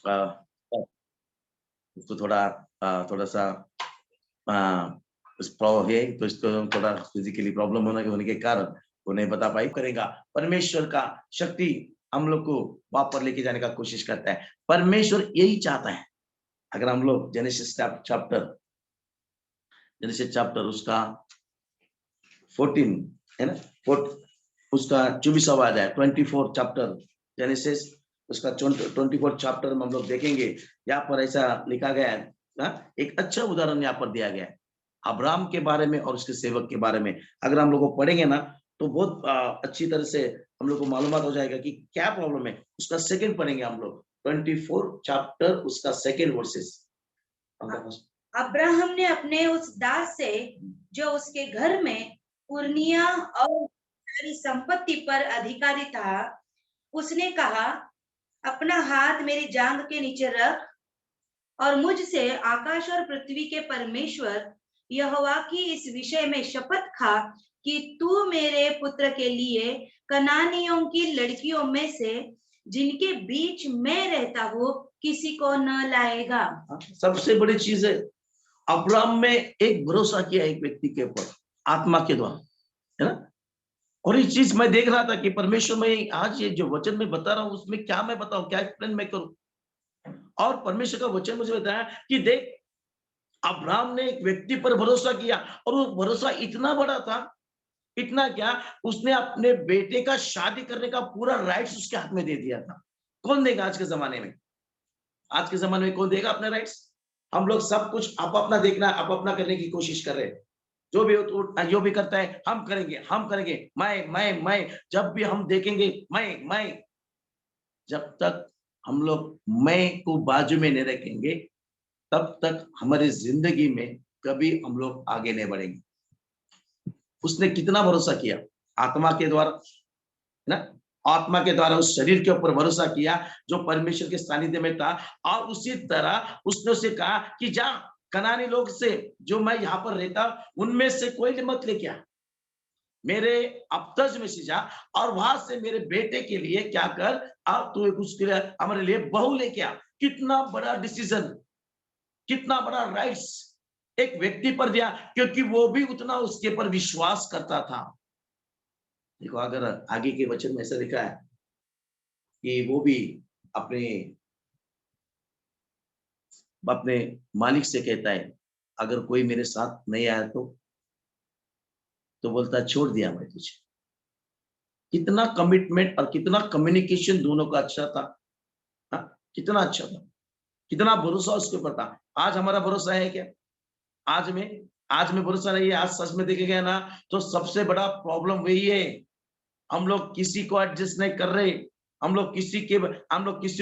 अ, उसको थोड़ा सा है, तो इसको थोड़ा फिजिकली प्रॉब्लम होने के कारण वो नहीं बता पाई करेगा। परमेश्वर का शक्ति हम लोग को वहां पर लेके जाने का कोशिश करता है। परमेश्वर यही चाहता है। अगर हम लोग जेनेसिस चैप्टर उसका 14 है ना, उसका 24वां अध्याय 24 चैप्टर जेनेसिस उसका 24 चैप्टर में हम लोग देखेंगे। यहाँ पर ऐसा लिखा गया है ना, एक अच्छा उदाहरण यहाँ पर दिया गया है अब्राहम के बारे में और उसके सेवक के बारे में। अगर हम लोग को पढ़ेंगे ना तो बहुत अच्छी तरह से हम लोग को मालूमात हो जाएगा कि क्या प्रॉब्लम है। उसका सेकंड पढ़ेंगे हम लोग 24 चैप्टर उसका सेकंड वर्सेस। अब्राहम ने अपने उस दास से जो उसके घर में पुरनिया और सारी संपत्ति पर अधिकारी था, उसने कहा, अपना हाथ मेरी जांघ के नीचे रख और मुझसे आकाश और पृथ्वी के परमेश्वर यहोवा की इस विषय में शपथ खा कि तू मेरे पुत्र के लिए कनानियों की लड़कियों में से जिनके बीच मैं रहता हूँ किसी को न लाएगा। सबसे बड़ी चीज है अब्राहम में एक भरोसा किया एक व्यक्ति के ऊपर आत्मा के द्वारा, है ना। और ये चीज मैं देख रहा था कि परमेश्वर में आज ये जो वचन में बता रहा हूं उसमें क्या मैं बताऊं, क्या एक्सप्लेन मैं करूं। और परमेश्वर का वचन मुझे बताया कि देख अब्राहम ने एक व्यक्ति पर भरोसा किया और वो भरोसा इतना बड़ा था, इतना क्या, उसने अपने बेटे का शादी करने का पूरा राइट्स उसके हाथ में दे दिया था। कौन देगा आज के जमाने में? आज के जमाने में कौन देगा अपने राइट्स? हम लोग सब कुछ आप अपना देखना, आप अपना करने की कोशिश कर रहे हैं। जो भी करता है हम करेंगे, मैं जब भी हम देखेंगे मैं, जब तक हम लोग मैं को बाजू में नहीं रखेंगे तब तक हमारी जिंदगी में कभी हम लोग आगे नहीं बढ़ेंगे। उसने कितना भरोसा किया आत्मा के द्वारा, है ना। आत्मा के द्वारा उस शरीर के ऊपर भरोसा किया जो परमेश्वर के सानिध्य में था। और उसी तरह उसने उसे कहा कि जा कनानी लोग से जो मैं यहाँ पर रहता उनमें से कोई मत लेके आ, मेरे अब्तज में से जा और वहां से मेरे बेटे के लिए क्या कर, अब तू उसके लिए हमारे लिए बहू लेके आ। कितना बड़ा डिसीजन, कितना बड़ा राइट्स एक व्यक्ति पर दिया, क्योंकि वो भी उतना उसके ऊपर विश्वास करता था। देखो अगर आगे के वचन में ऐसा लिखा है कि वो भी अपने अपने मालिक से कहता है अगर कोई मेरे साथ नहीं आया तो बोलता है छोड़ दिया मैं तुझे। कितना कमिटमेंट और कितना कम्युनिकेशन दोनों का अच्छा था। हाँ, कितना अच्छा था, कितना भरोसा उसके ऊपर था। आज हमारा भरोसा है क्या? आज में आज में भरोसा नहीं है। आज सच में देखे गया ना तो सबसे बड़ा प्रॉब्लम वही है, हम लोग किसी को एडजस्ट नहीं कर रहे। हम लोग किसी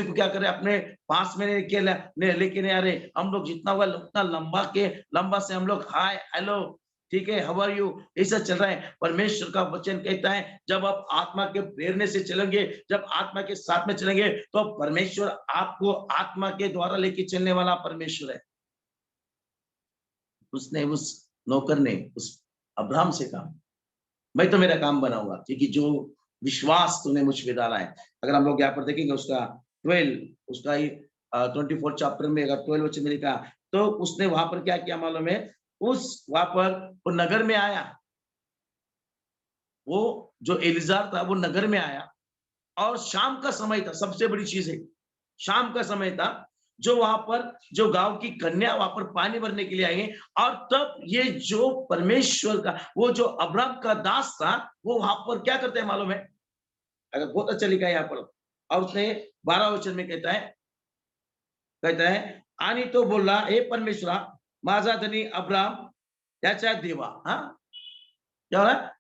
को क्या कर रहे, अपने पास में लेके नहीं आ रहे। हम लोग जितना हुआ उतना लंबा से हम लोग हाय हेलो ठीक है हाउ आर यू ऐसा चल रहा है। परमेश्वर का वचन कहता है जब आप आत्मा के प्रेरणे से चलेंगे, जब आत्मा के साथ में चलेंगे तो परमेश्वर आपको आत्मा के द्वारा लेके चलने वाला परमेश्वर है। उसने उस नौकर ने उस अब्राहम से कहा मैं तो मेरा काम बनाऊंगा, क्योंकि जो विश्वास तूने मुझ पे डाला है। अगर हम लोग यहाँ पर देखेंगे उसका 12 उसका ही 24 चैप्टर में अगर 12 वचन में लिखा तो उसने वहां पर क्या किया मालूम है, उस वहां पर वो नगर में आया, वो जो एलिजार था वो नगर में आया और शाम का समय था। सबसे बड़ी चीज है शाम का समय था, जो वहां पर जो गांव की कन्या वहां पर पानी भरने के लिए आई है। और तब ये जो परमेश्वर का वो जो अब्राहम का दास था वो वहां पर क्या करते हैं मालूम है? अगर बहुत अच्छा लिखा है यहाँ पर, और उसने 12 वचन में कहता है आणि तो बोलला हे परमेश्वरा माझा धनी अब्राहम त्याच्या देवा। हाँ क्या हो रहा है?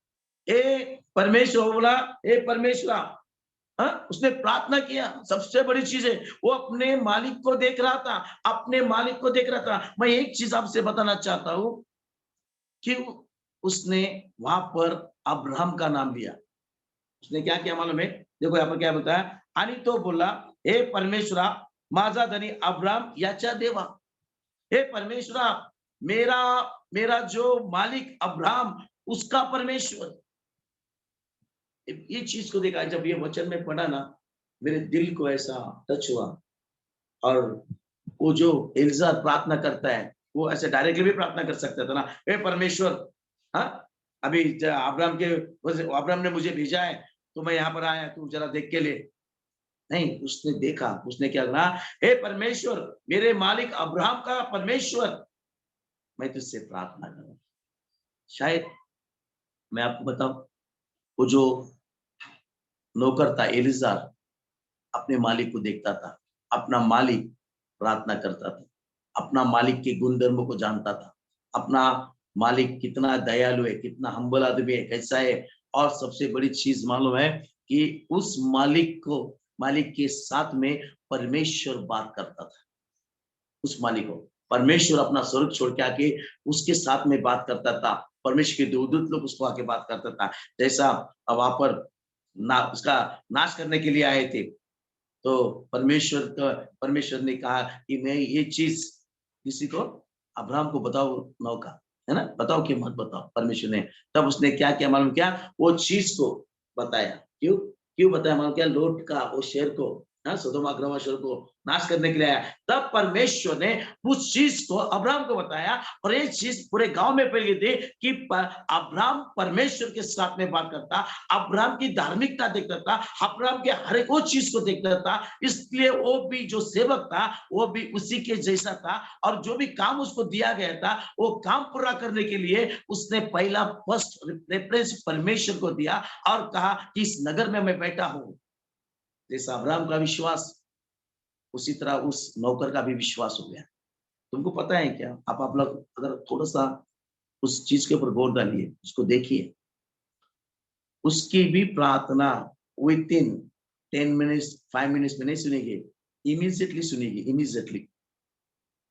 ए परमेश्वर बोला हे परमेश्वरा। हाँ, उसने प्रार्थना किया। सबसे बड़ी चीज है वो अपने मालिक को देख रहा था, अपने मालिक को देख रहा था। मैं एक चीज आपसे बताना चाहता हूं कि उसने वहां पर अब्राहम का नाम लिया। उसने क्या किया मालूम है? देखो यहाँ पर क्या बताया, आणि तो बोला हे परमेश्वरा माझा धनी अब्राहम याच्या देवा। हे परमेश्वरा मेरा मेरा जो मालिक अब्राहम उसका परमेश्वर। ये चीज को देखा जब ये वचन में पढ़ा ना, मेरे दिल को ऐसा टच हुआ और वो जो एलिजा प्रार्थना करता है, वो ऐसे डायरेक्टली भी प्रार्थना कर सकता था ना, हे परमेश्वर, हाँ, अभी अब्राहम ने मुझे भेजा है, तो मैं यहाँ पर आया, तू जरा देख के ले। नहीं, उसने देखा, उसने क्या कहा, हे परमेश्वर, मेरे मालिक अब्राहम का परमेश्वर, मैं तुझसे प्रार्थना करूं। शायद मैं आपको बताऊं, वो जो नौकर था एलिजार, अपने मालिक को देखता था, अपना मालिक प्रार्थना करता था, अपना मालिक के गुणधर्मों को जानता था, अपना मालिक कितना दयालु है, कितना हम्बल आदमी है, कैसा है। और सबसे बड़ी चीज मालूम है कि उस मालिक के साथ में परमेश्वर बात करता था। उस मालिक को परमेश्वर अपना स्वर्ग छोड़ के आके उसके साथ में बात करता था। परमेश्वर के दूत लोग उसको आके बात करता था। जैसा अब वहां पर उसका नाश करने के लिए आए थे, तो परमेश्वर ने कहा कि मैं ये चीज किसी को, अब्राहम को बताओ, नौका, है ना, बताओ कि मत बताओ। परमेश्वर ने तब उसने क्या किया मालूम, क्या वो चीज को बताया। क्यों क्यों बताया मालूम, क्या लोट का वो शहर को, सोदोम अगोरा शहर को नाश करने के लिए आया। तब परमेश्वर ने उस चीज को अब्राहम को बताया, और ये चीज पूरे गांव में फैल गई थी कि अब्राहम परमेश्वर के साथ में बात करता, अब्राहम की धार्मिकता देखता था, अब्राहम के हर एक वो चीज को देखता था। इसलिए वो भी जो सेवक था, वो भी उसी के जैसा था, और जो भी काम उसको दिया गया था, वो काम पूरा करने के लिए उसने पहला फर्स्ट रेफरेंस परमेश्वर को दिया, और कहा कि इस नगर में मैं बैठा हूं। जैसा अब्राहम का विश्वास, उसी तरह उस नौकर का भी विश्वास हो गया। तुमको पता है क्या, आप लोग अगर थोड़ा सा उस चीज के ऊपर गौर डालिए, उसको देखिए, उसकी भी प्रार्थना विद इन 10 मिनट्स 5 मिनट्स में नहीं सुनेगी, इमीडिएटली सुनेगी, इमीडिएटली।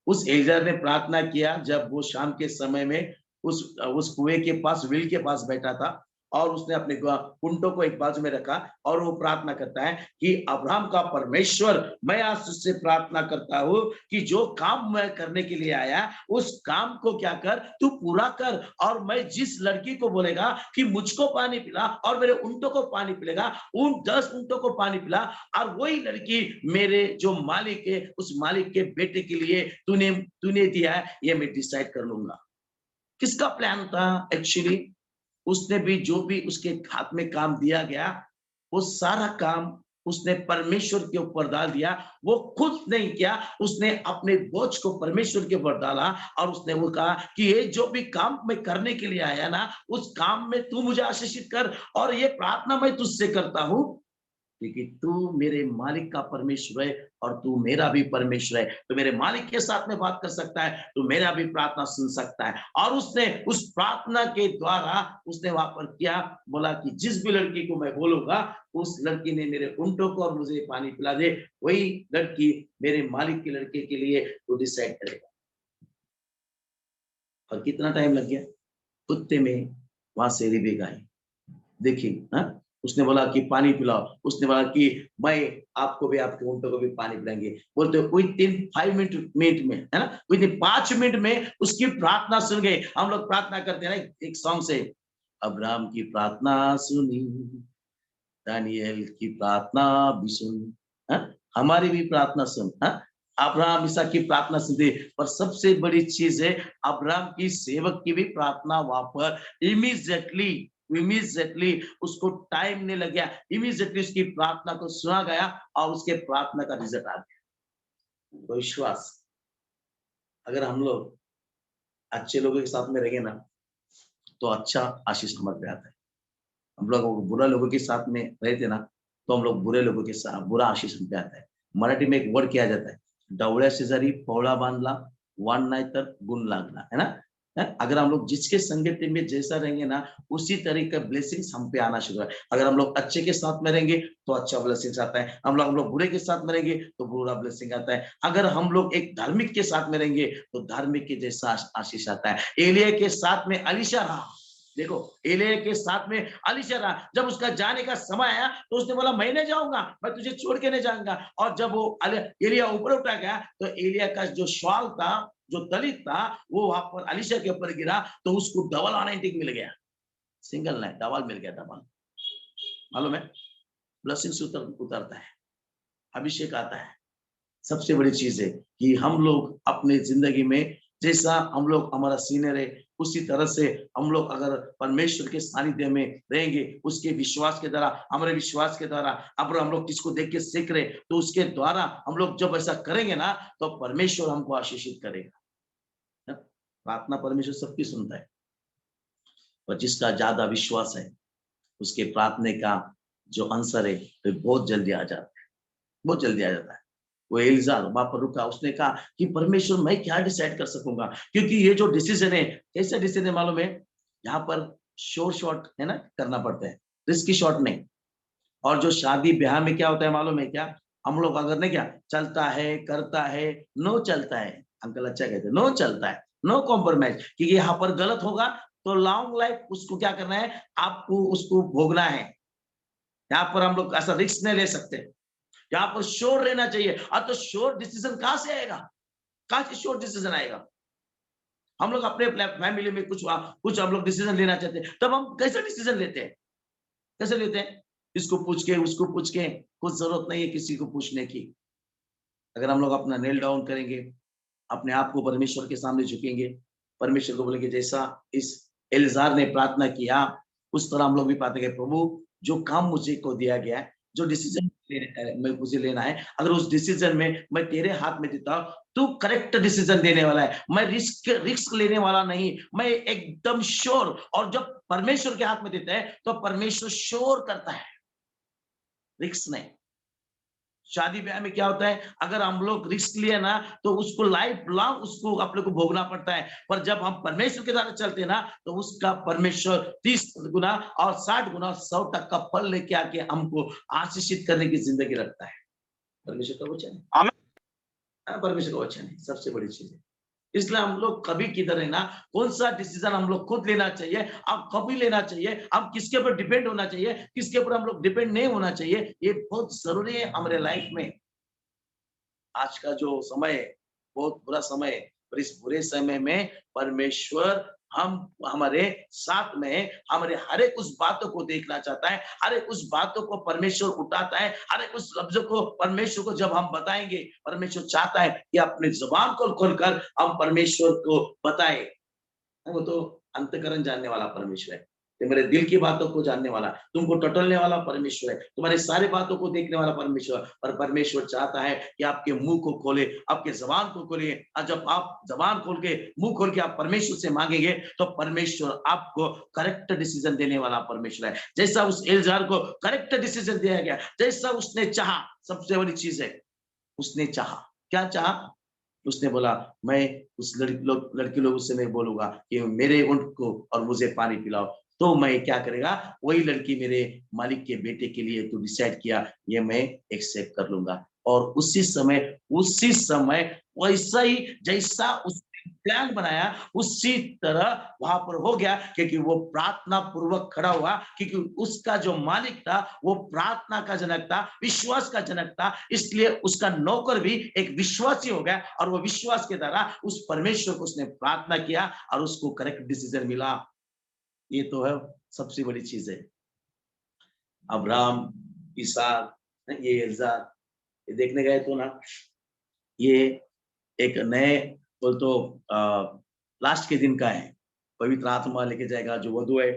उस एलिय्याह ने प्रार्थना किया जब वो शाम के समय में उस कुएं के पास, विल के पास बैठा था, और उसने अपने कुंडों को एक बाजू में रखा, और वो प्रार्थना करता है कि अब्राहम का परमेश्वर, मैं आज तुझसे प्रार्थना करता हूं कि जो काम मैं करने के लिए आया, उस काम को क्या कर, तू पूरा कर। और मैं जिस लड़की को बोलेगा कि मुझको पानी पिला, और मेरे ऊंटों को पानी पिलेगा, उन 10 ऊंटों को पानी पिला, और वही लड़की मेरे जो मालिक है, उस मालिक के बेटे के लिए तूने तूने दिया है, ये मैं डिसाइड कर लूंगा। किसका प्लान था एक्चुअली? उसने भी जो भी उसके हाथ में काम दिया गया, वो सारा काम उसने परमेश्वर के ऊपर डाल दिया। वो खुद नहीं किया, उसने अपने बोझ को परमेश्वर के ऊपर डाला, और उसने वो कहा कि ये जो भी काम मैं करने के लिए आया ना, उस काम में तू मुझे आशीषित कर, और ये प्रार्थना मैं तुझसे करता हूं क्योंकि तू मेरे मालिक का परमेश्वर है, और तू मेरा भी परमेश्वर है। तो मेरे मालिक के साथ में बात कर सकता है, तो मेरा भी प्रार्थना सुन सकता है। और उसने उस प्रार्थना के द्वारा उसने वहां पर क्या बोला कि जिस भी लड़की को मैं बोलूंगा, उस लड़की ने मेरे ऊंटों को और मुझे पानी पिला दे, वही लड़की मेरे मालिक के लड़के के लिए वो डिसाइड करेगा। और कितना टाइम लग गया? कुत्ते में वहां से रिबेका आई। देखिए, हाँ, उसने बोला कि पानी पिलाओ, उसने बोला कि मैं आपको भी, आपके ऊंटों को भी पानी पिलाएंगे। बोलते विद इन 5 मिनट में, है ना, विद इन 5 मिनट में उसकी प्रार्थना सुन गए। हम लोग प्रार्थना करते हैं ना एक सॉन्ग से, अब्राहम की प्रार्थना सुनी, दानियल की प्रार्थना भी सुन, हाँ? हमारी भी प्रार्थना सुन, हाँ? अब्राहम इसहाक की प्रार्थना सुनते, पर सबसे बड़ी चीज है अब्राहम की सेवक की भी प्रार्थना वहां पर इमीडिएटली इमीडिएटली उसको टाइम नहीं लग गया, इमीडिएटली उसकी प्रार्थना को सुना गया, और उसके प्रार्थना का रिजल्ट आ गया। तो विश्वास, अगर हम लोग अच्छे लोगों के साथ में रहेंगे ना, तो अच्छा आशीष हमारे पे आता है। हम लोग बुरा लोगों के साथ में रहते ना, तो हम लोग बुरे लोगों के साथ बुरा आशीष हम पे आता है। मराठी में एक वर्ड किया जाता है, डवळ्या शेजारी पवळा बांधला, वाण नाही तर गुण लागला, है ना? है? अगर हम लोग जिसके संगत में जैसा रहेंगे ना, उसी तरह का ब्लेसिंग्स हम पे आना शुरू है। अगर हम लोग अच्छे के साथ में रहेंगे तो अच्छा ब्लेसिंग्स आता है, हम लोग बुरे के साथ में रहेंगे तो बुरा ब्लेसिंग आता है। अगर हम लोग एक धार्मिक के साथ में रहेंगे तो धार्मिक के जैसा आशीष आता है। एलिय्याह के साथ में एलीशा रहा। देखो, एलिय्याह के साथ में एलीशा रहा। जब उसका जाने का समय आया तो उसने बोला मैं नहीं जाऊंगा, मैं तुझे छोड़ के नहीं जाऊंगा। और जब वो एलिय्याह ऊपर उठा गया, तो एलिय्याह का जो श्वाल था, जो दलित था, वो वहां पर एलीशा के ऊपर गिरा, तो उसको डबल अनॉइंटिंग मिल गया। सिंगल नहीं, डबल मिल गया, डबल। मालूम है, ब्लेसिंग्स उतरता है, अभिषेक आता है। सबसे बड़ी चीज है कि हम लोग अपने जिंदगी में जैसा हम लोग हमारा सीनियर है उसी तरह से हम लोग अगर परमेश्वर के सानिध्य में रहेंगे, उसके विश्वास के द्वारा, हमारे विश्वास के द्वारा, अब हम लोग किसको देख के सीख रहे तो उसके द्वारा हम लोग जब ऐसा करेंगे ना तो परमेश्वर हमको आशीषित करेगा। प्रार्थना परमेश्वर सबकी सुनता है, और जिसका ज्यादा विश्वास है उसके प्रार्थना का जो आंसर है वो बहुत जल्दी आ जाता है, बहुत जल्दी आ जाता है। वो एलिजा वहां पर रुका, उसने कहा कि परमेश्वर मैं क्या डिसाइड कर सकूंगा, क्योंकि ये जो डिसीजन है कैसे डिसीजन है मालूम है, यहाँ पर श्योर शॉट है ना करना पड़ता है, रिस्की शॉट नहीं। और जो शादी ब्याह में क्या होता है मालूम है क्या, हम लोग अगर नहीं क्या चलता है करता है, नो चलता है, अंकल अच्छा कहते हैं नो चलता है, नो कॉम्प्रोमाइज, क्योंकि यहाँ पर गलत होगा तो लॉन्ग लाइफ उसको क्या करना है, आपको उसको भोगना है। यहाँ पर हम लोग ऐसा रिस्क नहीं ले सकते, यहाँ पर श्योर रहना चाहिए। और तो श्योर डिसीजन कहां से आएगा, कहां से श्योर डिसीजन आएगा। हम लोग अपने फैमिली में कुछ हम लोग डिसीजन लेना चाहते हैं, तब हम कैसे डिसीजन लेते हैं, कैसे लेते हैं, इसको पूछ के उसको पूछ के, कुछ जरूरत नहीं है किसी को पूछने की। अगर हम लोग अपना नेल डाउन करेंगे, अपने आप को परमेश्वर के सामने झुकेंगे, परमेश्वर को बोलेंगे जैसा इस एलिजार ने प्रार्थना किया उस तरह हम लोग भी पाते हैं, प्रभु जो काम मुझे को दिया गया है, जो डिसीजन मैं मुझे लेना है, अगर उस डिसीजन में मैं तेरे हाथ में देता हूं, तू करेक्ट डिसीजन देने वाला है, मैं रिस्क लेने वाला नहीं, मैं एकदम श्योर। और जब परमेश्वर के हाथ में देता है तो परमेश्वर श्योर करता है, रिस्क नहीं। शादी ब्याह में क्या होता है, अगर हम लोग रिस्क लिए ना तो उसको लाइफ लॉन्ग उसको अपने को भोगना पड़ता है, पर जब हम परमेश्वर के द्वारा चलते हैं ना तो उसका परमेश्वर 30 गुना और 60 गुना 100% का फल लेके आके हमको आशीषित करने की जिंदगी रखता है। परमेश्वर का वचन है, परमेश्वर का वचन है सबसे बड़ी चीज है। इसलिए हम लोग कभी किधर है ना, कौन सा डिसीजन हम लोग खुद लेना चाहिए, अब कभी लेना चाहिए, अब किसके ऊपर डिपेंड होना चाहिए, किसके ऊपर हम लोग डिपेंड नहीं होना चाहिए, ये बहुत जरूरी है हमारे लाइफ में। आज का जो समय है बहुत बुरा समय है, और इस बुरे समय में परमेश्वर हम हमारे साथ में हमारे हर एक उस बातों को देखना चाहता है, हर एक उस बातों को परमेश्वर उठाता है, हर एक उस लफ्जों को परमेश्वर को जब हम बताएंगे, परमेश्वर चाहता है कि अपने जुबान को खोलकर हम परमेश्वर को बताएं। वो तो अंतकरण जानने वाला परमेश्वर है, ये मेरे दिल की बातों को जानने वाला, तुमको टटोलने वाला परमेश्वर है, तुम्हारे सारे बातों को देखने वाला परमेश्वर। और परमेश्वर चाहता है कि आपके मुंह को खोले, आपके जबान को खोले, और जब आप जबान खोल के मुंह खोल के आप परमेश्वर से मांगेंगे तो परमेश्वर आपको करेक्ट डिसीजन देने वाला परमेश्वर है। जैसा उस एलिजार को करेक्ट डिसीजन दिया गया, जैसा उसने चाहा, सबसे बड़ी चीज है उसने चाहा, क्या चाहा, उसने बोला मैं उस लड़की लोगों से मैं बोलूंगा कि मेरे ऊंट को और मुझे पानी पिलाओ, तो मैं क्या करेगा, वही लड़की मेरे मालिक के बेटे के लिए तो डिसाइड किया, ये मैं एक्सेप्ट कर लूंगा। और उसी समय वैसा ही जैसा उसने प्लान बनाया उसी तरह वहां पर हो गया, क्योंकि वो प्रार्थना पूर्वक खड़ा हुआ, क्योंकि उसका जो मालिक था वो प्रार्थना का जनक था, विश्वास का जनक था, इसलिए उसका नौकर भी एक विश्वासी हो गया, और वो विश्वास के द्वारा उस परमेश्वर को उसने प्रार्थना किया और उसको करेक्ट डिसीजन मिला। ये तो है सबसे बड़ी चीज है। अब्राहम, इसहाक, ये एलिजार, ये देखने गए तो ना, ये एक नए बोल तो लास्ट के दिन का है, पवित्र आत्मा लेके जाएगा, जो वधु है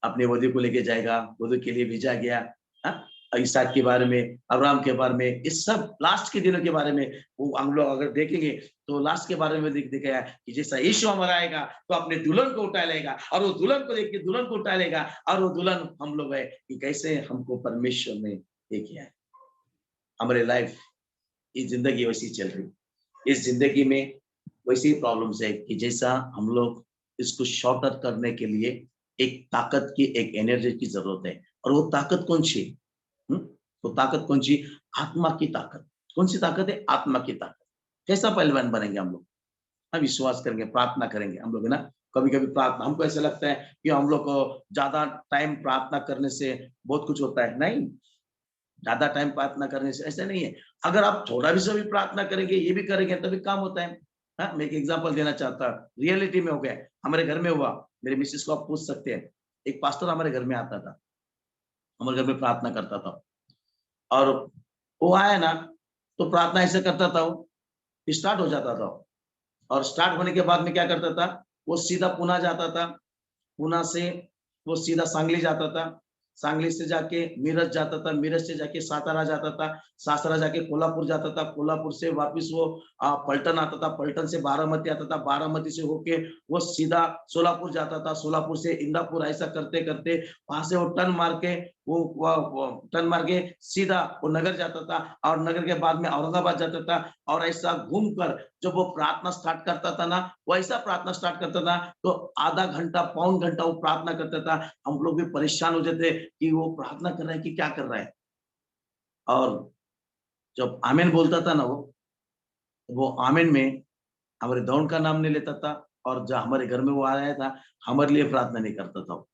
अपने वधु को लेके जाएगा, वधु के लिए भेजा गया। हाँ? इसहाक के बारे में, अब्राहम के बारे में, इस सब लास्ट के दिनों के बारे में वो हम लोग अगर देखेंगे तो लास्ट के बारे में देखा है कि जैसा यीशु हमारा आएगा तो अपने दुल्हन को उठा लेगा, और वो दुल्हन को देख के दुल्हन को उठा लेगा, और वो दुल्हन हम लोग है कि कैसे हमको परमेश्वर ने ये किया है। हमारे लाइफ, ये जिंदगी वैसी चल रही, इस जिंदगी में वैसी प्रॉब्लम्स है कि जैसा हम लोग इसको शॉर्ट आउट करने के लिए एक ताकत की, एक एनर्जी की जरूरत है। और वो ताकत कौन सी, वो ताकत कौन सी, आत्मा की ताकत। कौन सी ताकत है, आत्मा की ताकत। कैसा पहलवान बनेंगे हम लोग, हम विश्वास करेंगे, प्रार्थना करेंगे हम लोग है ना। कभी कभी प्रार्थना हमको ऐसा लगता है कि हम लोग को ज्यादा टाइम प्रार्थना करने से बहुत कुछ होता है, नहीं, ज्यादा टाइम प्रार्थना करने से ऐसा नहीं है। अगर आप थोड़ा भी समय प्रार्थना करेंगे, ये भी करेंगे, तभी काम होता है। हाँ, मैं एक एग्जांपल देना चाहता हूँ, रियलिटी में हो गया, हमारे घर में हुआ, मेरे मिसेस को आप पूछ सकते हैं। एक पास्टर हमारे घर में आता था, हमारे घर में प्रार्थना करता था, और वो आया ना तो प्रार्थना ऐसे करता था, वो स्टार्ट हो जाता था, और स्टार्ट होने के बाद में क्या करता था, वो सीधा पुणे जाता था, पुणे से वो सीधा सांगली जाता था, सांगली से जाके मीरज जाता था, मीरज से जाके सातारा जाता था, सातारा जाके कोल्हापुर जाता था, कोल्हापुर से वापस वो पलटन आता था, पलटन से बारामती आता था, बारामती से होके वो सीधा सोलापुर जाता था, सोलापुर से इंदापुर, ऐसा करते करते वहां से वो टर्न मार के वो टर्न मार के सीधा वो नगर जाता था, और नगर के बाद में औरंगाबाद जाता था, और ऐसा घूमकर जब वो प्रार्थना स्टार्ट करता था ना, वैसा प्रार्थना स्टार्ट करता था, तो आधा घंटा पौन घंटा वो प्रार्थना करता था। हम लोग भी परेशान हो जाते कि वो प्रार्थना कर रहा है कि क्या कर रहा है। और जब आमीन बोलता था ना, वो आमीन में हमारे दौड़ का नाम नहीं लेता था, और जब हमारे घर में वो आया था, हमारे लिए प्रार्थना नहीं करता था।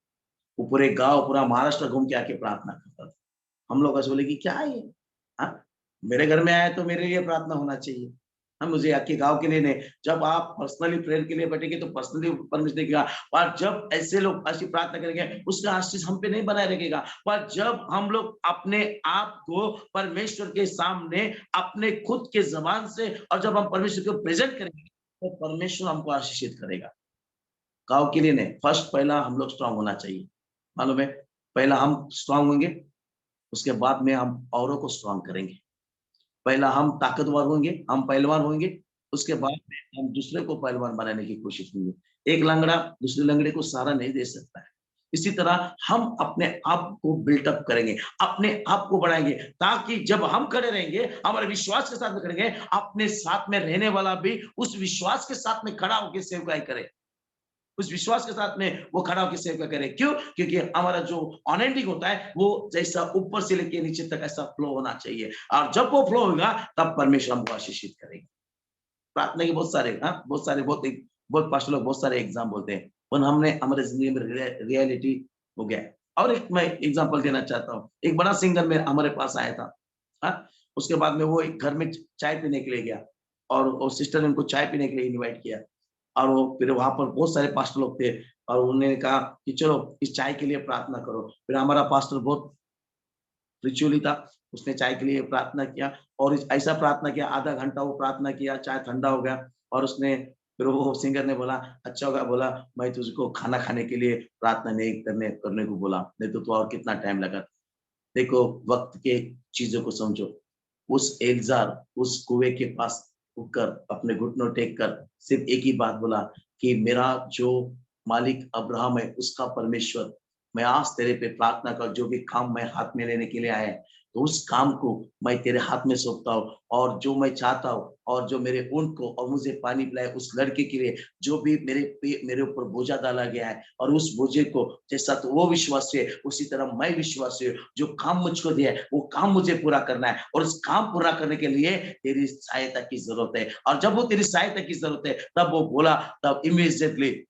वो पूरे गांव, पूरा महाराष्ट्र घूम के आके प्रार्थना करता था। हम लोग ऐसे बोले कि क्या है ये? हाँ, मेरे घर में आया तो मेरे लिए प्रार्थना होना चाहिए। हाँ, मुझे आपके गाँव के लिए नहीं। जब आप पर्सनली प्रेयर के लिए बैठेंगे तो पर्सनली परमिशन देगा, और जब ऐसे लोग ऐसी प्रार्थना करेंगे, उसका आशीष हम पे नहीं बनाए रखेगा। पर जब हम लोग अपने आप को परमेश्वर के सामने अपने खुद के ज़बान से, और जब हम परमेश्वर को प्रेज़ेंट करेंगे, तो परमेश्वर हमको आशीषित करेगा। गाँव के लिए नहीं, फर्स्ट पहला हम लोग स्ट्रॉन्ग होना चाहिए। मालूम है? पहला हम स्ट्रॉन्ग होंगे, उसके बाद में हम औरों को स्ट्रॉन्ग करेंगे। पहला हम ताकतवर होंगे, हम पहलवान होंगे, उसके बाद में हम दूसरे को पहलवान बनाने की कोशिश करेंगे। एक लंगड़ा दूसरे लंगड़े को सहारा नहीं दे सकता है। इसी तरह हम अपने आप को बिल्ट अप करेंगे, अपने आप को बढ़ाएँगे, ताकि जब हम खड़े रहेंगे, हमारे विश्वास के साथ में खड़ेंगे, अपने साथ में रहने वाला भी उस विश्वास के साथ में खड़ा होके सेवकाई करे। उस विश्वास के साथ में वो खड़ा होकर सेवा करे। क्यों? क्योंकि हमारा जो अनएंडिंग होता है, वो जैसा ऊपर से लेके नीचे तक ऐसा फ्लो होना चाहिए, और जब वो फ्लो होगा, तब परमेश्वर हमको आशीषित करेगा। प्रार्थना के बहुत पास्टर लोग बहुत सारे एग्जाम बोलते हैं, पर हमने हमारे जिंदगी में रियलिटी हो गया है। और एक मैं एग्जांपल देना चाहता हूँ। एक बड़ा सिंगर में हमारे पास आया था, हाँ? उसके बाद में वो एक घर में चाय पीने के लिए गया, और सिस्टर ने उनको चाय पीने के लिए इनवाइट किया। और वो फिर वहाँ पर बहुत सारे पास्टर लोग थे, और उन्होंने कहा कि चलो इस चाय के लिए प्रार्थना करो। फिर हमारा पास्टर बहुत रिचुअली था, उसने चाय के लिए प्रार्थना किया, और ऐसा प्रार्थना किया, आधा घंटा वो प्रार्थना किया, चाय ठंडा हो गया, और उसने फिर वो सिंगर ने बोला, अच्छा होगा, बोला मैं तुझको खाना खाने के लिए प्रार्थना नहीं करने को बोला, नहीं तो और कितना टाइम लगा। देखो, वक्त के चीजों को समझो। उस एल्जार उस कुएं के पास उठकर अपने घुटनों टेक कर सिर्फ एक ही बात बोला कि मेरा जो मालिक अब्राहम है, उसका परमेश्वर, मैं आज तेरे पे प्रार्थना कर, जो भी काम मैं हाथ में लेने के लिए आया है, तो उस काम को मैं तेरे हाथ में सौंपता हूँ, और जो मैं चाहता हूँ, और जो मेरे ऊँट को और मुझे पानी पिलाए उस लड़के के लिए, जो भी मेरे ऊपर बोझा डाला गया है, और उस बोझे को जैसा तो वो विश्वास है, उसी तरह मैं विश्वास है, जो काम मुझको दिया है, वो काम मुझे पूरा करना है, और उस काम पूरा करने के लिए तेरी सहायता की जरूरत है। और जब वो तेरी सहायता की जरूरत है, तब वो बोला, तब इमीडिएटली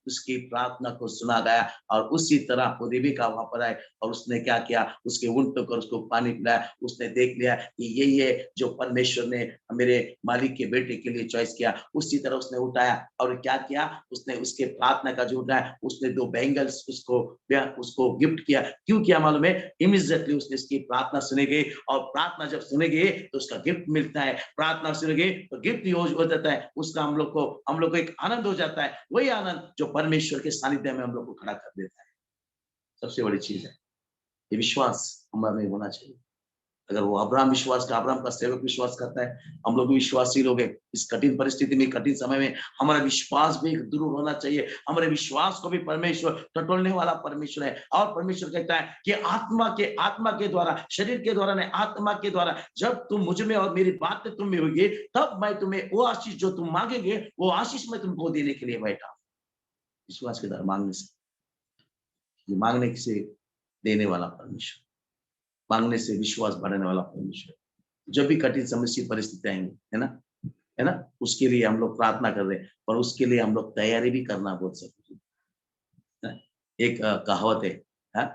उसकी प्रार्थना को सुना गया, और उसी तरह वो रिबेका वहां पर आए, और उसने क्या किया, उसके ऊँट को उसको पानी पिलाया। उसने देख लिया कि यही है जो परमेश्वर ने मेरे मालिक के बेटे के लिए चॉइस किया। उसी तरह उसने उठाया, और क्या किया, उसने उसके प्रार्थना का जो उठाया, उसने 2 बैंगल्स उसको गिफ्ट किया। क्यों किया मालूम है? इमीडिएटली उसने इसकी प्रार्थना सुनी गई, और प्रार्थना जब सुनी गई तो उसका गिफ्ट मिलता है। प्रार्थना सुनी गई तो गिफ्ट यूज हो जाता है, उसका हम लोग को एक आनंद हो जाता है, वही आनंद जो परमेश्वर के सानिध्य में हम लोग को खड़ा कर देता है। सबसे बड़ी चीज है ये विश्वास हमारे में होना चाहिए। अगर वो अब्राहम का सेवक विश्वास करता है, हम लोग भी विश्वासशील हो गए। इस कठिन परिस्थिति में, कठिन समय में हमारा विश्वास भी दृढ़ होना चाहिए। हमारे विश्वास को भी परमेश्वर टटोलने वाला परमेश्वर है, और परमेश्वर कहता है कि आत्मा के द्वारा, शरीर के द्वारा नहीं, आत्मा के द्वारा जब तुम मुझ में और मेरी बातें तुम में होगी, तब मैं तुम्हें वो आशीष जो तुम मांगेंगे, वो आशीष मैं तुमको देने के लिए बैठा हूं। विश्वास के द्वारा मांगने से, ये मांगने से देने वाला परमेश्वर, मांगने से विश्वास बढ़ाने वाला परमेश्वर। जब भी कठिन समस्या परिस्थिति आएंगी, है ना, उसके लिए हम लोग प्रार्थना कर रहे हैं, और उसके लिए हम लोग तैयारी भी करना बहुत जरूरी है। एक कहावत है, हाँ?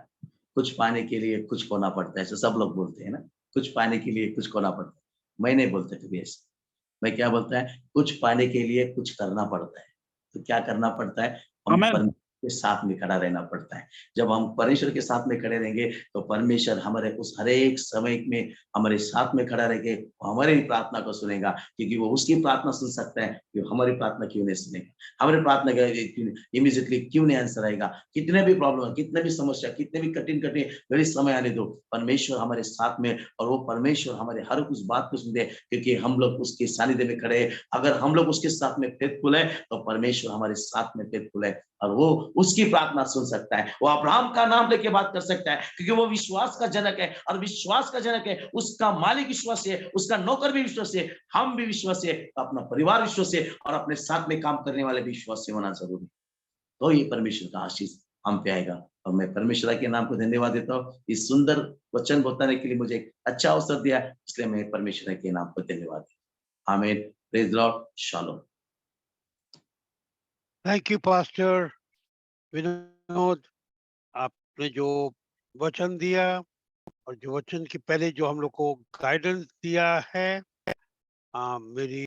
कुछ पाने के लिए कुछ खोना पड़ता है, ऐसा सब लोग बोलते हैं ना। कुछ पाने के लिए कुछ खोना पड़ता है। मैं नहीं बोलता कभी ऐसा। मैं क्या बोलता है, कुछ पाने के लिए कुछ करना पड़ता है। तो क्या करना पड़ता है, हम आमेन। के साथ में खड़ा रहना पड़ता है। जब हम परमेश्वर के साथ में खड़े रहेंगे तो परमेश्वर हमारे उस हर एक समय में हमारे साथ में खड़ा रहेंगे, वो हमारी प्रार्थना को सुनेगा, क्योंकि वो उसकी प्रार्थना सुन सकता है, कि हमारी प्रार्थना क्यों नहीं सुनेगा, हमारी प्रार्थना इमीडिएटली क्यों नहीं आंसर आएगा। कितने भी प्रॉब्लम, कितने भी समस्या, कितने भी कठिन कठिन बड़ी समय आने दो, परमेश्वर हमारे साथ में, और वो परमेश्वर हमारे हर उस बात को सुनते हैं, क्योंकि हम लोग उसके सानिध्य में खड़े हैं। अगर हम लोग उसके साथ में फेथफुल है तो परमेश्वर हमारे साथ में फेथफुल है, और वो उसकी प्रार्थना सुन सकता है। वो अब्राहम का नाम लेके बात कर सकता है, क्योंकि वो विश्वास का जनक है, और विश्वास का जनक है, उसका मालिक विश्वास है, उसका नौकर भी विश्वास है, हम भी विश्वास है, अपना परिवार विश्वास है, और अपने साथ में काम करने वाले भी विश्वास से होना जरूरी है। तो ये परमेश्वर का आशीष हम पे आएगा। और मैं परमेश्वर के नाम को धन्यवाद देता हूँ, इस सुंदर वचन बताने के लिए मुझे एक अच्छा अवसर दिया, इसलिए मैं परमेश्वर के नाम को धन्यवाद देता हूँ। आमीन। Praise Lord. Shalom. Thank you pastor Vinod, आपने जो वचन दिया और जो वचन के पहले जो हम लोग को गाइडेंस दिया है, मेरी